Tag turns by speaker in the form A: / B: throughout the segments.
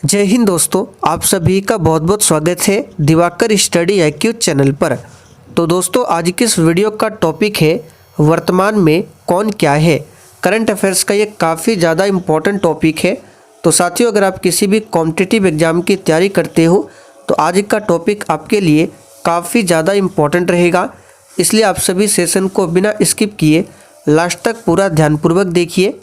A: जय हिंद दोस्तों, आप सभी का बहुत बहुत स्वागत है दिवाकर स्टडी IQ चैनल पर। तो दोस्तों, आज की इस वीडियो का टॉपिक है वर्तमान में कौन क्या है। करंट अफेयर्स का ये काफ़ी ज़्यादा इम्पोर्टेंट टॉपिक है। तो साथियों, अगर आप किसी भी कॉम्पिटिटिव एग्ज़ाम की तैयारी करते हो तो आज का टॉपिक आपके लिए काफ़ी ज़्यादा इम्पोर्टेंट रहेगा। इसलिए आप सभी सेशन को बिना स्किप किए लास्ट तक पूरा ध्यानपूर्वक देखिए।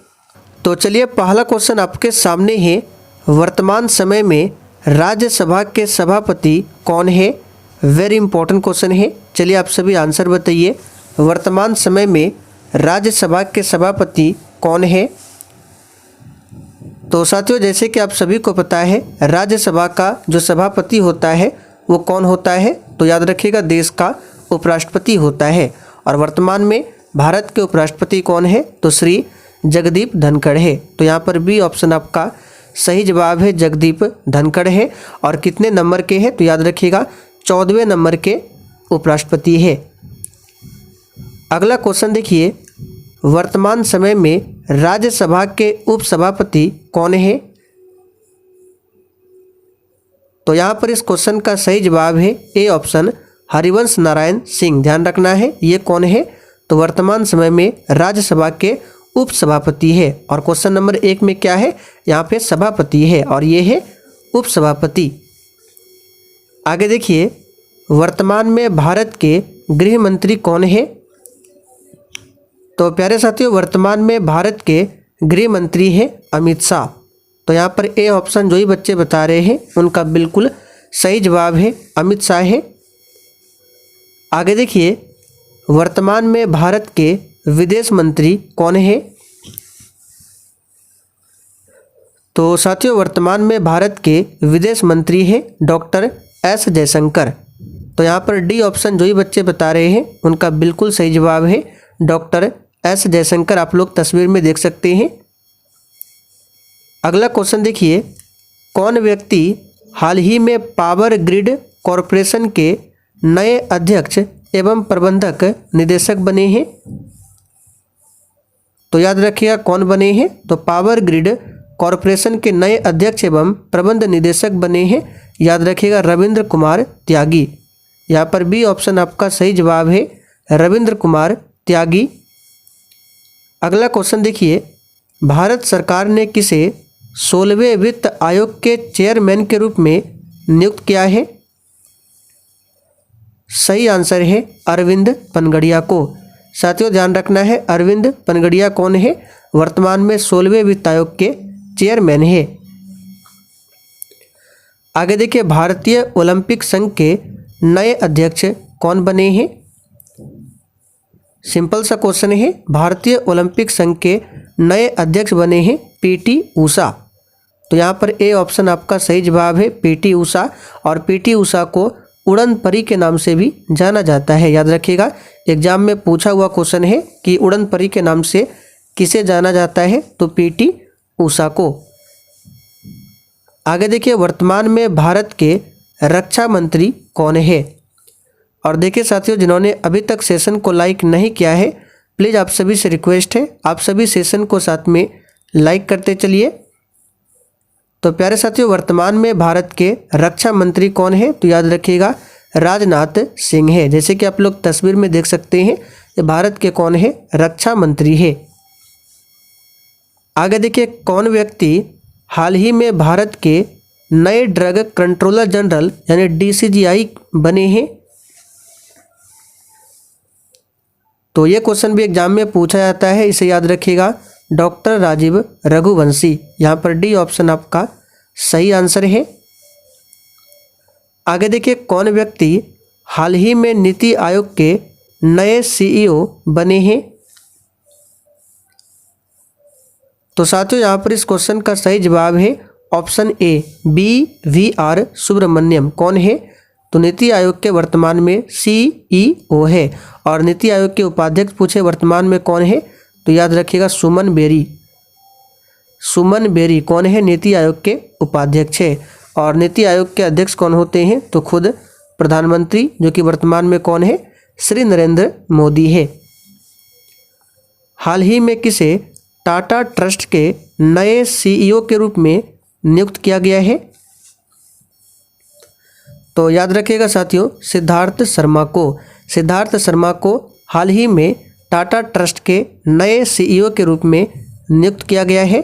A: तो चलिए, पहला क्वेश्चन आपके सामने है, वर्तमान समय में राज्यसभा के सभापति कौन है। वेरी इंपॉर्टेंट क्वेश्चन है। चलिए आप सभी आंसर बताइए, वर्तमान समय में राज्यसभा के सभापति कौन है। तो साथियों, जैसे कि आप सभी को पता है, राज्यसभा का जो सभापति होता है वो कौन होता है, तो याद रखिएगा देश का उपराष्ट्रपति होता है। और वर्तमान में भारत के उपराष्ट्रपति कौन है, तो श्री जगदीप धनखड़ है। तो यहाँ पर भी ऑप्शन आपका सही जवाब है, जगदीप धनखड़ है। और कितने नंबर के हैं, तो याद रखिएगा 14वें नंबर के उपराष्ट्रपति है। अगला क्वेश्चन देखिए, वर्तमान समय में राज्यसभा के उपसभापति कौन है। तो यहाँ पर इस क्वेश्चन का सही जवाब है ए ऑप्शन, हरिवंश नारायण सिंह। ध्यान रखना है, ये कौन है, तो वर्तमान समय में राज्यसभा के उपसभापति है। और क्वेश्चन नंबर 1 में क्या है, यहाँ पे सभापति है और ये है उपसभापति। आगे देखिए, वर्तमान में भारत के गृह मंत्री कौन है। तो प्यारे साथियों, वर्तमान में भारत के गृह मंत्री हैं अमित शाह। तो यहाँ पर ए ऑप्शन जो ही बच्चे बता रहे हैं उनका बिल्कुल सही जवाब है, अमित शाह है। आगे देखिए, वर्तमान में भारत के विदेश मंत्री कौन है। तो साथियों, वर्तमान में भारत के विदेश मंत्री हैं डॉक्टर एस जयशंकर। तो यहाँ पर डी ऑप्शन जो ही बच्चे बता रहे हैं उनका बिल्कुल सही जवाब है, डॉक्टर एस जयशंकर। आप लोग तस्वीर में देख सकते हैं। अगला क्वेश्चन देखिए, कौन व्यक्ति हाल ही में पावर ग्रिड कॉरपोरेशन के नए अध्यक्ष एवं प्रबंधक निदेशक बने हैं। तो याद रखिएगा कौन बने हैं, तो पावर ग्रिड कॉरपोरेशन के नए अध्यक्ष एवं प्रबंध निदेशक बने हैं, याद रखिएगा रविंद्र कुमार त्यागी। यहाँ पर बी ऑप्शन आपका सही जवाब है, रविंद्र कुमार त्यागी। अगला क्वेश्चन देखिए, भारत सरकार ने किसे 16वें वित्त आयोग के चेयरमैन के रूप में नियुक्त किया है। सही आंसर है अरविंद पनगड़िया को। साथियों, ध्यान रखना है, अरविंद पनगड़िया कौन है, वर्तमान में 16वें वित्त आयोग के चेयरमैन है। आगे देखिए, भारतीय ओलंपिक संघ के नए अध्यक्ष कौन बने हैं। सिंपल सा क्वेश्चन है, भारतीय ओलंपिक संघ के नए अध्यक्ष बने हैं PT ऊषा। तो यहाँ पर ए ऑप्शन आपका सही जवाब है, PT ऊषा। और PT ऊषा को उड़न परी के नाम से भी जाना जाता है। याद रखिएगा, एग्जाम में पूछा हुआ क्वेश्चन है कि उड़न परी के नाम से किसे जाना जाता है, तो PT ऊषा को। आगे देखिए, वर्तमान में भारत के रक्षा मंत्री कौन है। और देखिए साथियों, जिन्होंने अभी तक सेशन को लाइक नहीं किया है, प्लीज़ आप सभी से रिक्वेस्ट है, आप सभी सेशन को साथ में लाइक करते चलिए। तो प्यारे साथियों, वर्तमान में भारत के रक्षा मंत्री कौन है, तो याद रखिएगा राजनाथ सिंह है। जैसे कि आप लोग तस्वीर में देख सकते हैं, ये भारत के कौन है, रक्षा मंत्री है। आगे देखिए, कौन व्यक्ति हाल ही में भारत के नए ड्रग कंट्रोलर जनरल यानी DCGI बने हैं। तो ये क्वेश्चन भी एग्जाम में पूछा जाता है, इसे याद रखिएगा, डॉक्टर राजीव रघुवंशी। यहाँ पर डी ऑप्शन आपका सही आंसर है। आगे देखिए, कौन व्यक्ति हाल ही में नीति आयोग के नए CEO बने हैं। तो साथियों, यहाँ पर इस क्वेश्चन का सही जवाब है ऑप्शन ए, BVR सुब्रमण्यम। कौन है, तो नीति आयोग के वर्तमान में CEO है। और नीति आयोग के उपाध्यक्ष पूछे वर्तमान में कौन है, तो याद रखिएगा सुमन बेरी। सुमन बेरी कौन है, नीति आयोग के उपाध्यक्ष है। और नीति आयोग के अध्यक्ष कौन होते हैं, तो खुद प्रधानमंत्री, जो कि वर्तमान में कौन है, श्री नरेंद्र मोदी है। हाल ही में किसे टाटा ट्रस्ट के नए CEO के रूप में नियुक्त किया गया है। तो याद रखिएगा साथियों, सिद्धार्थ शर्मा को हाल ही में टाटा ट्रस्ट के नए सीईओ के रूप में नियुक्त किया गया है।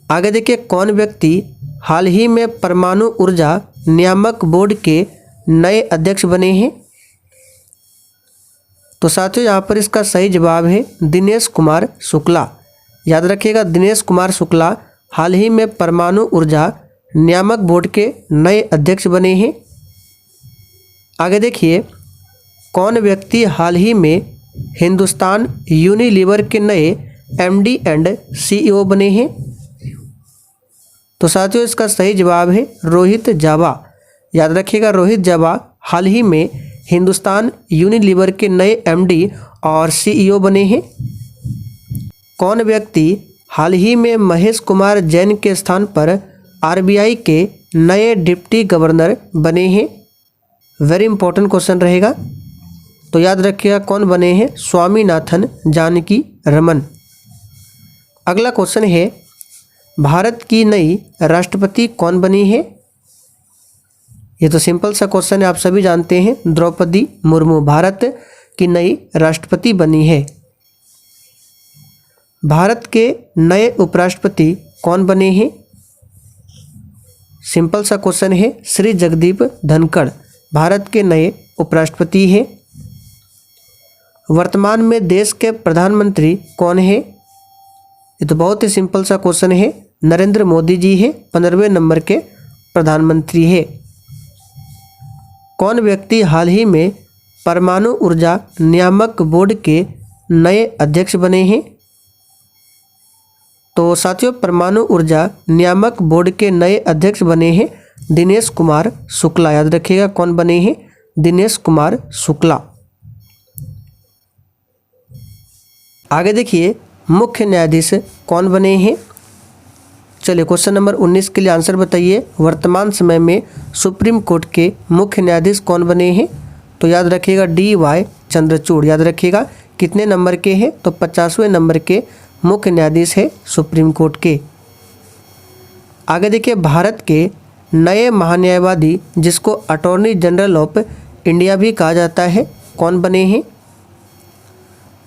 A: आगे देखिए, कौन व्यक्ति हाल ही में परमाणु ऊर्जा नियामक बोर्ड के नए अध्यक्ष बने हैं? तो साथियों यहाँ पर इसका सही जवाब है दिनेश कुमार शुक्ला। याद रखिएगा, दिनेश कुमार शुक्ला हाल ही में परमाणु ऊर्जा नियामक बोर्ड के नए अध्यक्ष बने हैं। आगे देखिए, कौन व्यक्ति हाल ही में हिंदुस्तान यूनिलीवर के नए एमडी एंड सीईओ बने हैं? तो साथियों इसका सही जवाब है रोहित जावा। याद रखिएगा, रोहित जावा हाल ही में हिंदुस्तान यूनिलीवर के नए एमडी और सीईओ बने हैं। कौन व्यक्ति हाल ही में महेश कुमार जैन के स्थान पर आरबीआई के नए डिप्टी गवर्नर बने हैं? वेरी इंपॉर्टेंट क्वेश्चन रहेगा। तो याद रखिएगा, कौन बने हैं? स्वामीनाथन जानकी रमन। अगला क्वेश्चन है, भारत की नई राष्ट्रपति कौन बनी है? ये तो सिंपल सा क्वेश्चन है, आप सभी जानते हैं, द्रौपदी मुर्मू भारत की नई राष्ट्रपति बनी है। भारत के नए उपराष्ट्रपति कौन बने हैं? सिंपल सा क्वेश्चन है, श्री जगदीप धनखड़ भारत के नए उपराष्ट्रपति हैं। वर्तमान में देश के प्रधानमंत्री कौन है? ये तो बहुत ही सिंपल सा क्वेश्चन है, नरेंद्र मोदी जी है, 15वें नंबर के प्रधानमंत्री है। कौन व्यक्ति हाल ही में परमाणु ऊर्जा नियामक बोर्ड के नए अध्यक्ष बने हैं? तो साथियों, परमाणु ऊर्जा नियामक बोर्ड के नए अध्यक्ष बने हैं दिनेश कुमार शुक्ला। याद रखिएगा, कौन बने हैं? दिनेश कुमार शुक्ला। आगे देखिए, मुख्य न्यायाधीश कौन बने हैं? चलिए क्वेश्चन नंबर 19 के लिए आंसर बताइए। वर्तमान समय में सुप्रीम कोर्ट के मुख्य न्यायाधीश कौन बने हैं? तो याद रखिएगा, DY चंद्रचूड़। याद रखिएगा, कितने नंबर के हैं? तो 50वें नंबर के मुख्य न्यायाधीश है सुप्रीम कोर्ट के। आगे देखिए, भारत के नए महान्यायवादी जिसको अटॉर्नी जनरल ऑफ इंडिया भी कहा जाता है, कौन बने हैं?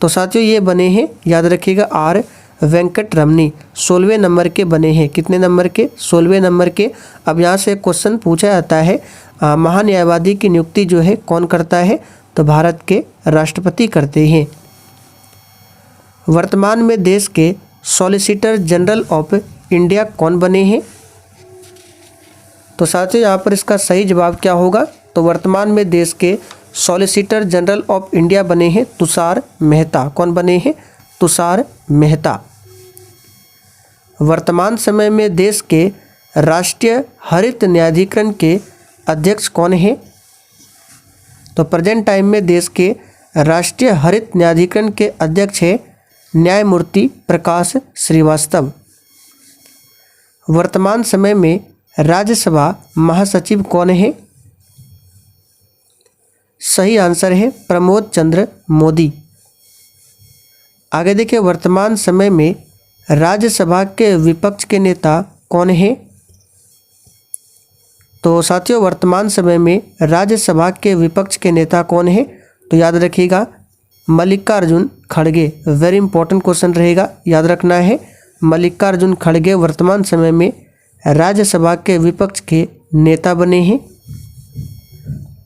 A: तो साथियों ये बने हैं, याद रखिएगा, R वेंकट रमनी 16वें नंबर के बने हैं। कितने नंबर के? 16वें नंबर के। अब यहाँ से क्वेश्चन पूछा जाता है, महान्यायवादी की नियुक्ति जो है कौन करता है? तो भारत के राष्ट्रपति करते हैं। वर्तमान में देश के सॉलिसिटर जनरल ऑफ इंडिया कौन बने हैं? तो साथियों यहाँ पर इसका सही जवाब क्या होगा? तो वर्तमान में देश के सॉलिसिटर जनरल ऑफ इंडिया बने हैं तुषार मेहता। कौन बने हैं? तुषार मेहता। वर्तमान समय में देश के राष्ट्रीय हरित न्यायाधिकरण के अध्यक्ष कौन है? तो प्रेजेंट टाइम में देश के राष्ट्रीय हरित न्यायाधिकरण के अध्यक्ष है न्यायमूर्ति प्रकाश श्रीवास्तव। वर्तमान समय में राज्यसभा महासचिव कौन है? सही आंसर है प्रमोद चंद्र मोदी। आगे देखिए, वर्तमान समय में राज्यसभा के विपक्ष के नेता कौन है? तो साथियों वर्तमान समय में राज्यसभा के विपक्ष के नेता कौन है? तो याद रखिएगा, मल्लिकार्जुन खड़गे। वेरी इंपॉर्टेंट क्वेश्चन रहेगा, याद रखना है। मल्लिकार्जुन खड़गे वर्तमान समय में राज्यसभा के विपक्ष के नेता बने हैं।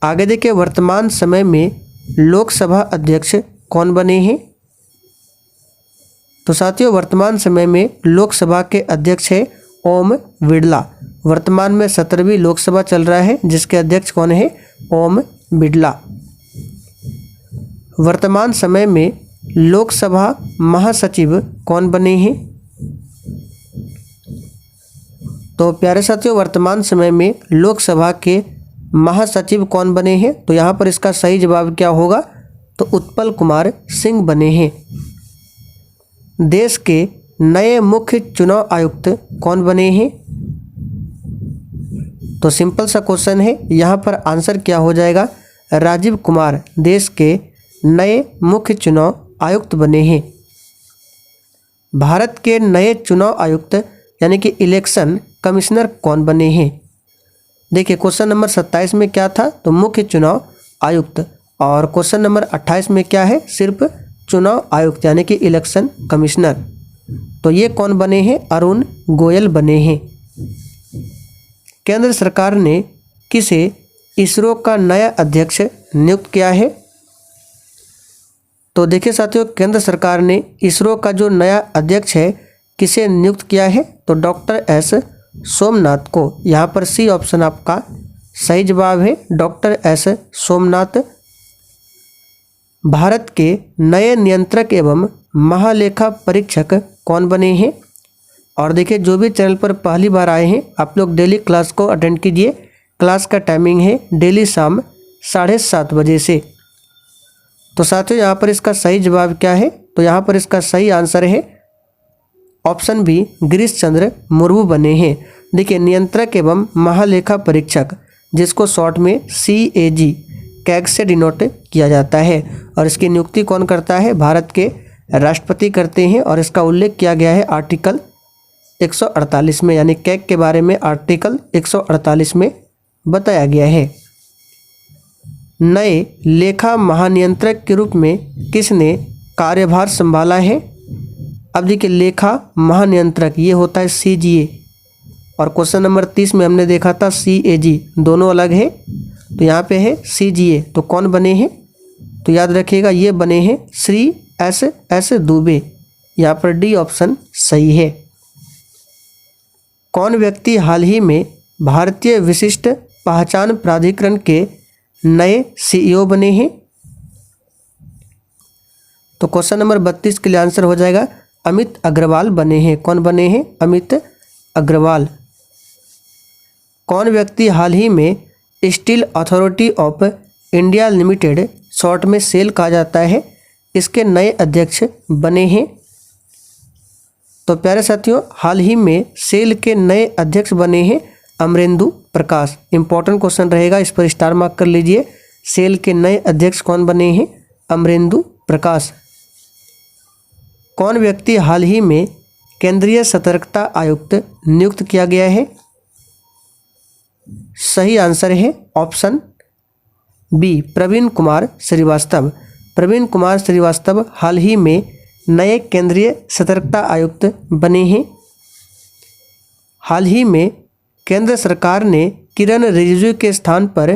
A: आगे देखिए, वर्तमान समय में लोकसभा अध्यक्ष कौन बने हैं? तो साथियों वर्तमान समय में लोकसभा के अध्यक्ष है ओम बिड़ला। वर्तमान में 17वीं लोकसभा चल रहा है, जिसके अध्यक्ष कौन है? ओम बिड़ला। वर्तमान समय में लोकसभा महासचिव कौन बने हैं? तो प्यारे साथियों वर्तमान समय में लोकसभा के महासचिव कौन बने हैं? तो यहाँ पर इसका सही जवाब क्या होगा? तो उत्पल कुमार सिंह बने हैं। देश के नए मुख्य चुनाव आयुक्त कौन बने हैं? तो सिंपल सा क्वेश्चन है, यहाँ पर आंसर क्या हो जाएगा? राजीव कुमार देश के नए मुख्य चुनाव आयुक्त बने हैं। भारत के नए चुनाव आयुक्त यानी कि इलेक्शन कमिश्नर कौन बने हैं? देखिए क्वेश्चन नंबर 27 में क्या था, तो मुख्य चुनाव आयुक्त, और क्वेश्चन नंबर 28 में क्या है, सिर्फ चुनाव आयुक्त यानी कि इलेक्शन कमिश्नर। तो ये कौन बने हैं, अरुण गोयल बने हैं। केंद्र सरकार ने किसे इसरो का नया अध्यक्ष नियुक्त किया है। तो देखिए साथियों, केंद्र सरकार ने इसरो का जो नया अध्यक्ष है किसे नियुक्त किया है, तो डॉक्टर एस सोमनाथ को। यहाँ पर सी ऑप्शन आपका सही जवाब है, डॉक्टर एस सोमनाथ भारत के नए नियंत्रक एवं महालेखा परीक्षक कौन बने हैं। और देखिए जो भी चैनल पर पहली बार आए हैं आप लोग डेली क्लास को अटेंड कीजिए। क्लास का टाइमिंग है डेली शाम 7:30 बजे से। तो साथियों यहाँ पर इसका सही जवाब क्या है, तो यहाँ पर इसका सही आंसर है ऑप्शन बी, गिरीश चंद्र मुर्मू बने हैं। देखिए नियंत्रक एवं महालेखा परीक्षक, जिसको शॉर्ट में CAG कैग से डिनोट किया जाता है, और इसकी नियुक्ति कौन करता है, भारत के राष्ट्रपति करते हैं। और इसका उल्लेख किया गया है आर्टिकल 148 में, यानी कैग के बारे में आर्टिकल 148 में बताया गया है। नए लेखा महानियंत्रक के रूप में किसने कार्यभार संभाला है। अब देखिए लेखा महानियंत्रक ये होता है CGA, और क्वेश्चन नंबर 30 में हमने देखा था CAG, दोनों अलग है। तो यहाँ पे है CGA, तो कौन बने हैं, तो याद रखिएगा ये बने हैं श्री S दुबे। यहाँ पर डी ऑप्शन सही है। कौन व्यक्ति हाल ही में भारतीय विशिष्ट पहचान प्राधिकरण के नए CEO बने हैं। तो क्वेश्चन नंबर 32 के लिए आंसर हो जाएगा अमित अग्रवाल बने हैं। कौन बने हैं, अमित अग्रवाल। कौन व्यक्ति हाल ही में steel authority of India limited, short में सेल कहा जाता है, इसके नए अध्यक्ष बने हैं। तो प्यारे साथियों हाल ही में सेल के नए अध्यक्ष बने हैं अमरेंदु प्रकाश। इंपॉर्टेंट क्वेश्चन रहेगा, इस पर स्टार मार्क कर लीजिए। सेल के नए अध्यक्ष कौन बने हैं, अमरेंदु प्रकाश। कौन व्यक्ति हाल ही में केंद्रीय सतर्कता आयुक्त नियुक्त किया गया है। सही आंसर है ऑप्शन बी, प्रवीण कुमार श्रीवास्तव। प्रवीण कुमार श्रीवास्तव हाल ही में नए केंद्रीय सतर्कता आयुक्त बने हैं। हाल ही में केंद्र सरकार ने किरण रिजिजू के स्थान पर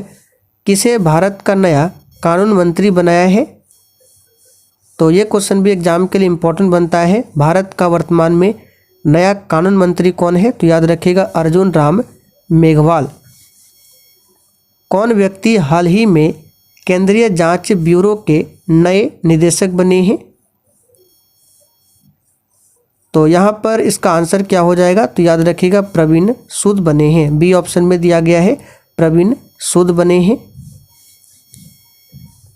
A: किसे भारत का नया कानून मंत्री बनाया है। तो ये क्वेश्चन भी एग्जाम के लिए इम्पोर्टेंट बनता है। भारत का वर्तमान में नया कानून मंत्री कौन है, तो याद रखिएगा अर्जुन राम मेघवाल। कौन व्यक्ति हाल ही में केंद्रीय जांच ब्यूरो के नए निदेशक बने हैं। तो यहाँ पर इसका आंसर क्या हो जाएगा, तो याद रखिएगा प्रवीण सूद बने हैं। बी ऑप्शन में दिया गया है प्रवीण सूद बने हैं।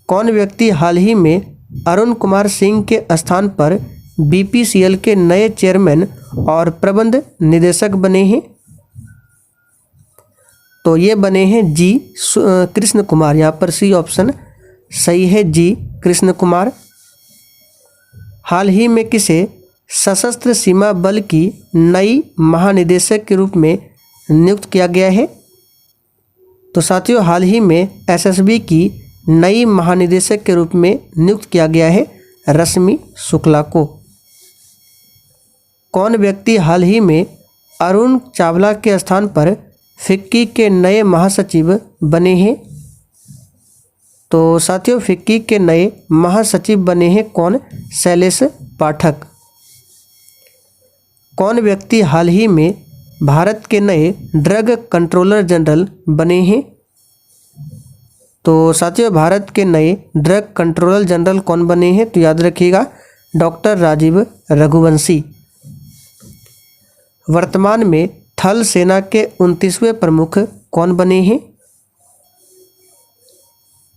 A: कौन व्यक्ति हाल ही में अरुण कुमार सिंह के स्थान पर BPCL के नए चेयरमैन और प्रबंध निदेशक बने हैं। तो ये बने हैं जी कृष्ण कुमार। यहाँ पर सी ऑप्शन सही है, जी कृष्ण कुमार। हाल ही में किसे सशस्त्र सीमा बल की नई महानिदेशक के रूप में नियुक्त किया गया है। तो साथियों हाल ही में SSB की नई महानिदेशक के रूप में नियुक्त किया गया है रश्मि शुक्ला को। कौन व्यक्ति हाल ही में अरुण चावला के स्थान पर फिक्की के नए महासचिव बने हैं। तो साथियों फिक्की के नए महासचिव बने हैं कौन, शैलेश पाठक। कौन व्यक्ति हाल ही में भारत के नए ड्रग कंट्रोलर जनरल बने हैं। तो साथियों भारत के नए ड्रग कंट्रोलर जनरल कौन बने हैं, तो याद रखिएगा डॉक्टर राजीव रघुवंशी। वर्तमान में थल सेना के 29वें प्रमुख कौन बने हैं।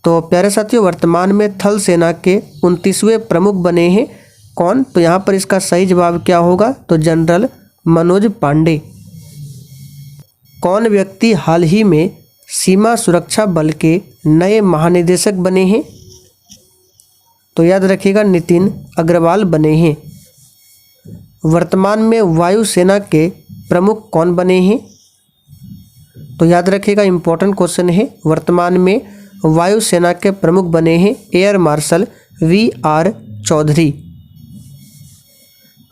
A: तो प्यारे साथियों वर्तमान में थल सेना के 29वें प्रमुख बने हैं कौन, तो यहाँ पर इसका सही जवाब क्या होगा, तो जनरल मनोज पांडे। कौन व्यक्ति हाल ही में सीमा सुरक्षा बल के नए महानिदेशक बने हैं। तो याद रखिएगा नितिन अग्रवाल बने हैं। वर्तमान में वायुसेना के प्रमुख कौन बने हैं। तो याद रखिएगा, इंपॉर्टेंट क्वेश्चन है। वर्तमान में वायुसेना के प्रमुख बने हैं एयर मार्शल VR चौधरी।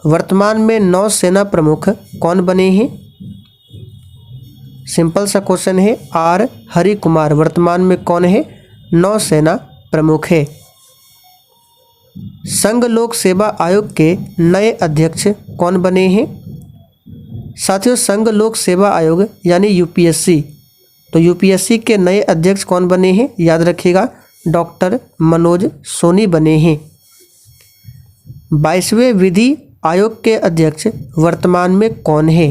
A: वर्तमान में नौसेना प्रमुख कौन बने हैं? सिंपल सा क्वेश्चन है, R हरि कुमार वर्तमान में कौन है? नौसेना प्रमुख है। संघ लोक सेवा आयोग के नए अध्यक्ष कौन बने हैं? साथियों, संघ लोक सेवा आयोग यानी UPSC, तो UPSC के नए अध्यक्ष कौन बने हैं? याद रखिएगा, डॉक्टर मनोज सोनी बने हैं। 22वें विधि आयोग के अध्यक्ष वर्तमान में कौन है?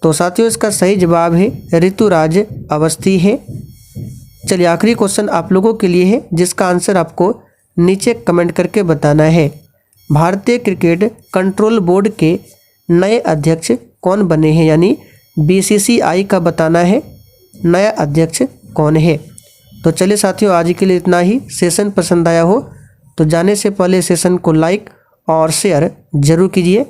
A: तो साथियों, इसका सही जवाब है ऋतुराज अवस्थी है। चलिए, आखिरी क्वेश्चन आप लोगों के लिए है, जिसका आंसर आपको नीचे कमेंट करके बताना है। भारतीय क्रिकेट कंट्रोल बोर्ड के नए अध्यक्ष कौन बने हैं? यानी BCCI का बताना है नया अध्यक्ष कौन है। तो चलिए साथियों, आज के लिए इतना ही। सेशन पसंद आया हो तो जाने से पहले सेशन को लाइक और शेयर जरूर कीजिए।